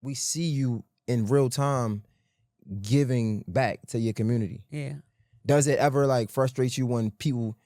we see you in real time giving back to your community. Yeah. Does it ever like frustrate you when people,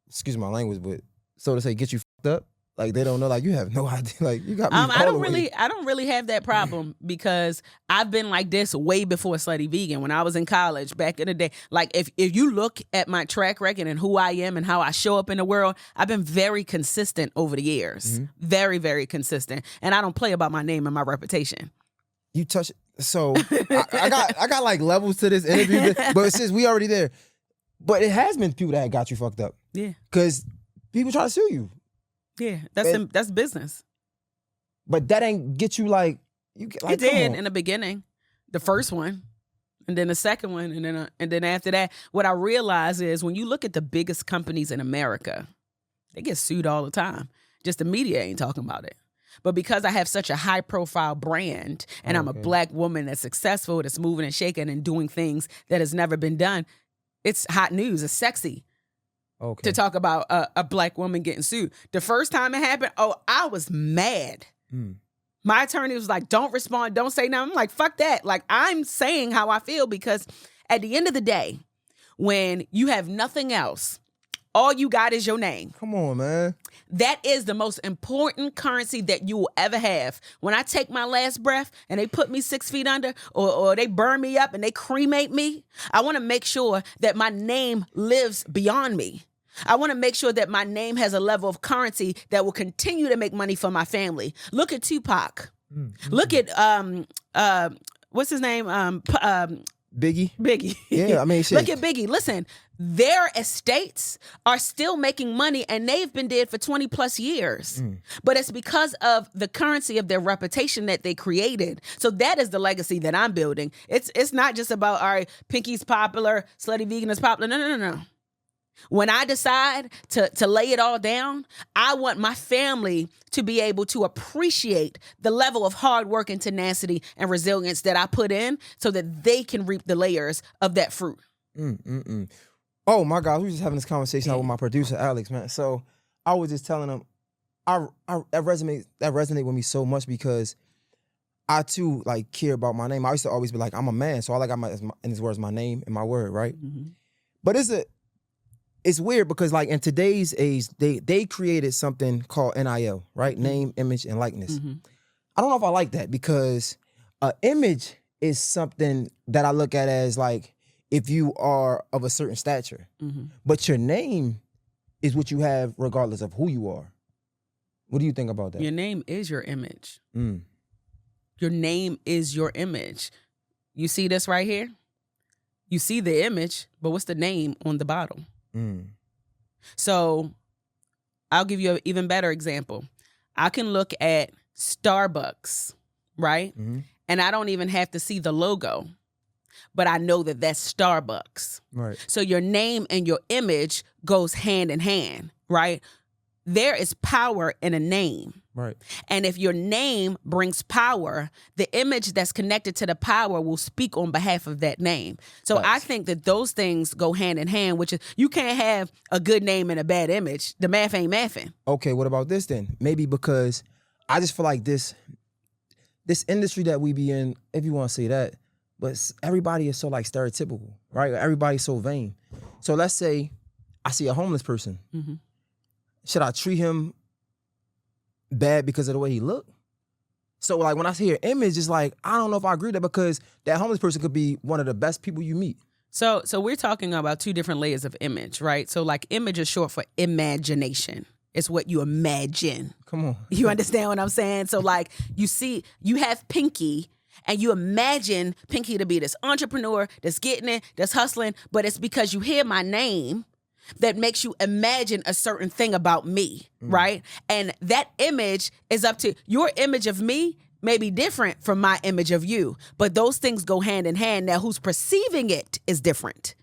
excuse my language, but so to say, get you fucked up? Like they don't know, like you have no idea. Like you got me. I don't really have that problem because I've been like this way before Slutty Vegan. When I was in college back in the day, like if you look at my track record and who I am and how I show up in the world, I've been very consistent over the years. Very, very consistent. And I don't play about my name and my reputation. You touch. So I got like levels to this interview, but since we already there, but it has been people that got you fucked up. Yeah. Because people try to sue you. Yeah, that's business. But that ain't get you like you. Like, it did in the beginning, the first one, and then the second one, and then after that, what I realized is when you look at the biggest companies in America, they get sued all the time. Just the media ain't talking about it. But because I have such a high profile brand and I'm a black woman that's successful, that's moving and shaking and doing things that has never been done, it's hot news. It's sexy. To talk about a black woman getting sued. The first time it happened, I was mad. My attorney was like, don't respond, don't say nothing. I'm like, fuck that. Like, I'm saying how I feel because at the end of the day, when you have nothing else, all you got is your name. Come on, man. That is the most important currency that you will ever have. When I take my last breath and they put me 6 feet under or they burn me up and they cremate me, I want to make sure that my name lives beyond me. I want to make sure that my name has a level of currency that will continue to make money for my family. Look at Tupac. Look at what's his name? Biggie. Yeah, I mean, shit. Look at Biggie. Listen, their estates are still making money and they've been dead for 20 plus years. But it's because of the currency of their reputation that they created. So that is the legacy that I'm building. It's not just about, all right, Pinky's popular, Slutty Vegan is popular. No. When I decide to lay it all down, I want my family to be able to appreciate the level of hard work and tenacity and resilience that I put in so that they can reap the layers of that fruit. Oh my God, we were just having this conversation with my producer, Alex, man. So I was just telling him, that resonate with me so much because I too like care about my name. I used to always be like, I'm a man, so all I got in this word is my name and my word, right? But it's weird because like in today's age, they created something called NIL, right? Name, image, and likeness. I don't know if I like that because image is something that I look at as like if you are of a certain stature. But your name is what you have regardless of who you are. What do you think about that? Your name is your image. Your name is your image. You see this right here? You see the image, but what's the name on the bottle? So I'll give you an even better example. I can look at Starbucks, right? And I don't even have to see the logo, but I know that that's Starbucks. Right. So your name and your image goes hand in hand, right? There is power in a name. Right. And if your name brings power, the image that's connected to the power will speak on behalf of that name. So I think that those things go hand in hand, which is you can't have a good name and a bad image. The math ain't mathing. Okay, what about this then? Maybe because I just feel like this industry that we be in, if you want to say that, but everybody is so like stereotypical, right? Everybody's so vain. So let's say I see a homeless person. Should I treat him bad because of the way he look? So like when I see your image, it's like, I don't know if I agree with that because that homeless person could be one of the best people you meet. So we're talking about two different layers of image, right? So like image is short for imagination. It's what you imagine. Come on. You understand what I'm saying? So like you have Pinky and you imagine Pinky to be this entrepreneur that's getting it, that's hustling, but it's because you hear my name that makes you imagine a certain thing about me, right? And that image is up to your image of me may be different from my image of you, but those things go hand in hand. Now, who's perceiving it is different.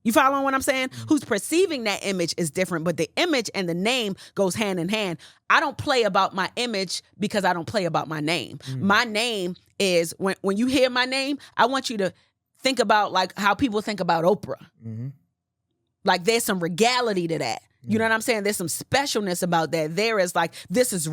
You following what I'm saying? Who's perceiving that image is different, but the image and the name goes hand in hand. I don't play about my image because I don't play about my name. My name is, when you hear my name, I want you to think about like how people think about Oprah. Like there's some regality to that. You know what I'm saying? There's some specialness about that. There is like, this is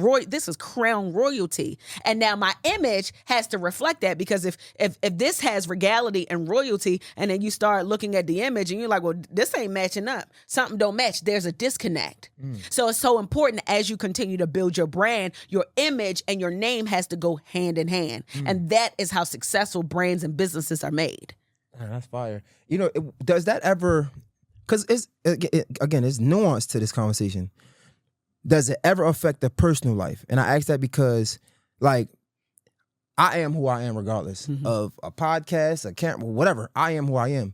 crown royalty. And now my image has to reflect that, because if this has regality and royalty, and then you start looking at the image and you're like, well, this ain't matching up. Something don't match. There's a disconnect. So it's so important, as you continue to build your brand, your image and your name has to go hand in hand. And that is how successful brands and businesses are made. Man, that's fire. You know, does that ever... Because again, there's nuance to this conversation. Does it ever affect the personal life? And I ask that because, like, I am who I am regardless of a podcast, a camera, whatever. I am who I am.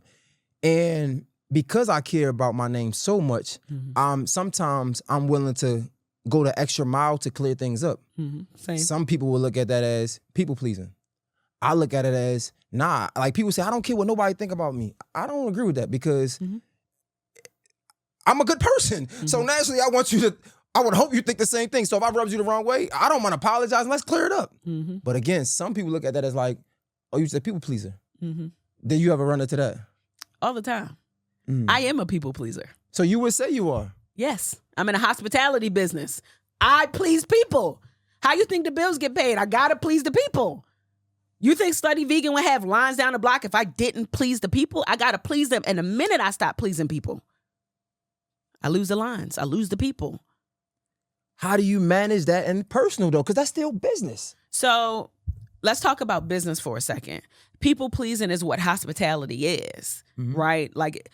And because I care about my name so much, sometimes I'm willing to go the extra mile to clear things up. Same. Some people will look at that as people pleasing. I look at it as, nah. Like, people say, I don't care what nobody think about me. I don't agree with that, because I'm a good person. So naturally, I would hope you think the same thing. So if I rubbed you the wrong way, I don't want to apologize, and let's clear it up. But again, some people look at that as like, oh, you said people pleaser. Did you ever run into that? All the time. I am a people pleaser. So you would say you are? Yes. I'm in a hospitality business. I please people. How you think the bills get paid? I gotta please the people. You think Slutty Vegan would have lines down the block if I didn't please the people? I gotta please them. And the minute I stop pleasing people, I lose the lines. I lose the people. How do you manage that in personal, though? Because that's still business. So let's talk about business for a second. People pleasing is what hospitality is, right? Like,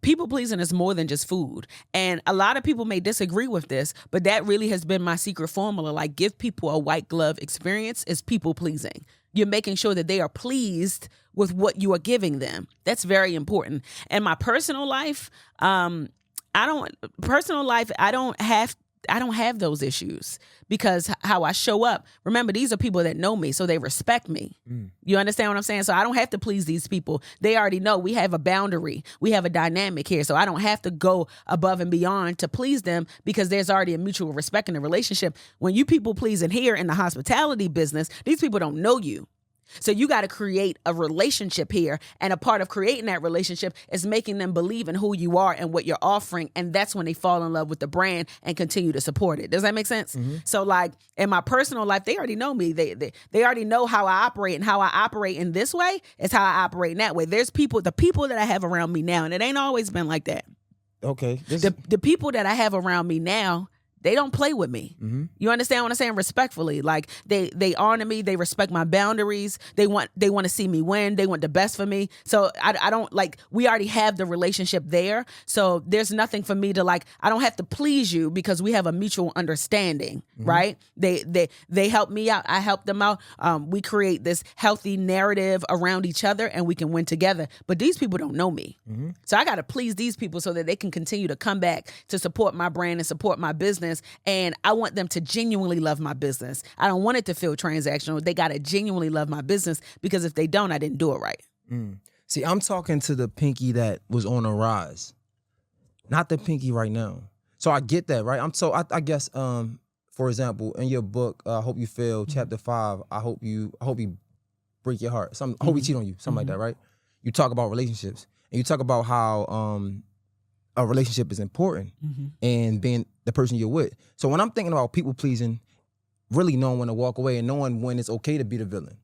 people pleasing is more than just food. And a lot of people may disagree with this, but that really has been my secret formula. Like, give people a white glove experience is people pleasing. You're making sure that they are pleased with what you are giving them. That's very important. And my personal life, I don't have those issues, because how I show up. Remember, these are people that know me, so they respect me. You understand what I'm saying? So I don't have to please these people. They already know we have a boundary. We have a dynamic here. So I don't have to go above and beyond to please them, because there's already a mutual respect in the relationship. When you people pleasing here in the hospitality business, these people don't know you. So you got to create a relationship here. And a part of creating that relationship is making them believe in who you are and what you're offering. And that's when they fall in love with the brand and continue to support it. Does that make sense? So, like, in my personal life, they already know me. They already know how I operate, and how I operate in this way is how I operate in that way. There's the people that I have around me now, and it ain't always been like that. Okay. The people that I have around me now, they don't play with me. You understand what I'm saying? Respectfully. Like, they honor me. They respect my boundaries. They want to see me win. They want the best for me. So I don't, like, we already have the relationship there. So there's nothing for me to, like, I don't have to please you, because we have a mutual understanding, right? They help me out. I help them out. We create this healthy narrative around each other, and we can win together. But these people don't know me. So I got to please these people so that they can continue to come back to support my brand and support my business. And I want them to genuinely love my business. I don't want it to feel transactional. They got to genuinely love my business, because if they don't, I didn't do it right. See, I'm talking to the Pinky that was on a rise, not the Pinky right now. So I get that, right? I guess, for example, in your book, I Hope You Fail, chapter 5, I hope you break your heart. I hope he cheat on you, something like that, right? You talk about relationships, and you talk about how a relationship is important and being the person you're with. So when I'm thinking about people pleasing, really knowing when to walk away and knowing when it's okay to be the villain.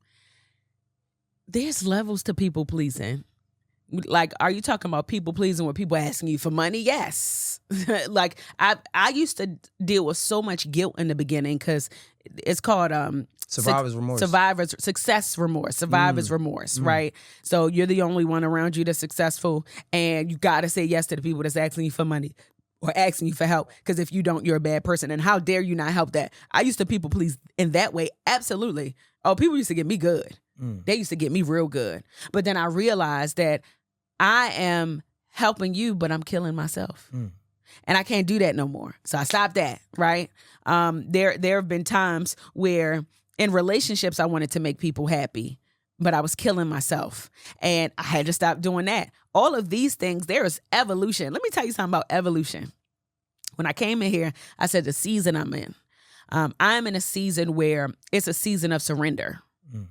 There's levels to people pleasing. Like, are you talking about people pleasing when people asking you for money? Yes. Like, I used to deal with so much guilt in the beginning, because it's called survivor's remorse. Success remorse, survivor's remorse, right? So you're the only one around you that's successful, and you got to say yes to the people that's asking you for money or asking you for help, because if you don't, you're a bad person. And how dare you not help that? I used to people please in that way. Absolutely. Oh, people used to get me good. They used to get me real good. But then I realized that I am helping you, but I'm killing myself. And I can't do that no more. So I stopped that, right? There have been times where in relationships I wanted to make people happy, but I was killing myself. And I had to stop doing that. All of these things, there is evolution. Let me tell you something about evolution. When I came in here, I said the season I'm in. I'm in a season where it's a season of surrender,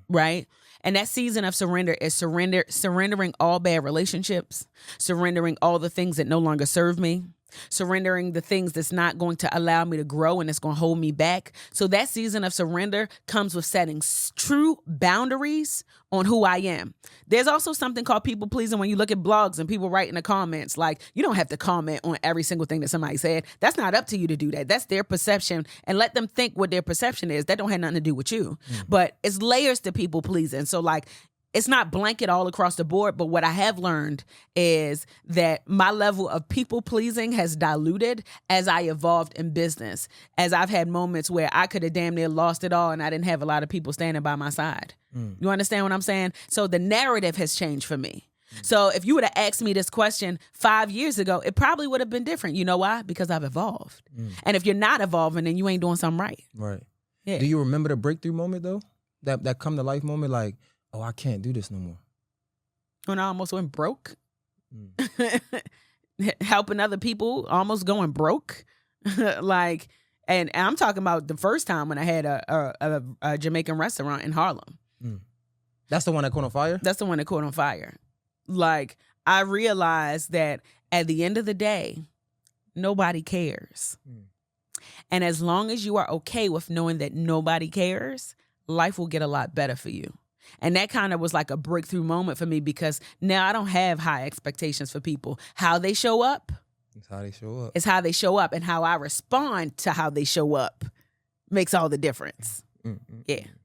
right? And that season of surrender is surrendering all bad relationships, surrendering all the things that no longer serve me, surrendering the things that's not going to allow me to grow and it's going to hold me back. So that season of surrender comes with setting true boundaries on who I am. There's also something called people pleasing when you look at blogs and people write in the comments, like, you don't have to comment on every single thing that somebody said. That's not up to you to do that. That's their perception, and let them think what their perception is. That don't have nothing to do with you. But it's layers to people pleasing. So like, it's not blanket all across the board, but what I have learned is that my level of people pleasing has diluted as I evolved in business, as I've had moments where I could have damn near lost it all and I didn't have a lot of people standing by my side. You understand what I'm saying? So the narrative has changed for me. So if you would have asked me this question 5 years ago, it probably would have been different. You know why? Because I've evolved. And if you're not evolving, then you ain't doing something right. Right. Yeah. Do you remember the breakthrough moment though? That come to life moment, like, oh, I can't do this no more. When I almost went broke. Helping other people, almost going broke. Like, and I'm talking about the first time when I had a Jamaican restaurant in Harlem. That's the one that caught on fire? That's the one that caught on fire. Like, I realized that at the end of the day, nobody cares. And as long as you are okay with knowing that nobody cares, life will get a lot better for you. And that kind of was like a breakthrough moment for me, because now I don't have high expectations for people. How they show up. It's how they show up. It's how they show up, and how I respond to how they show up makes all the difference. Yeah.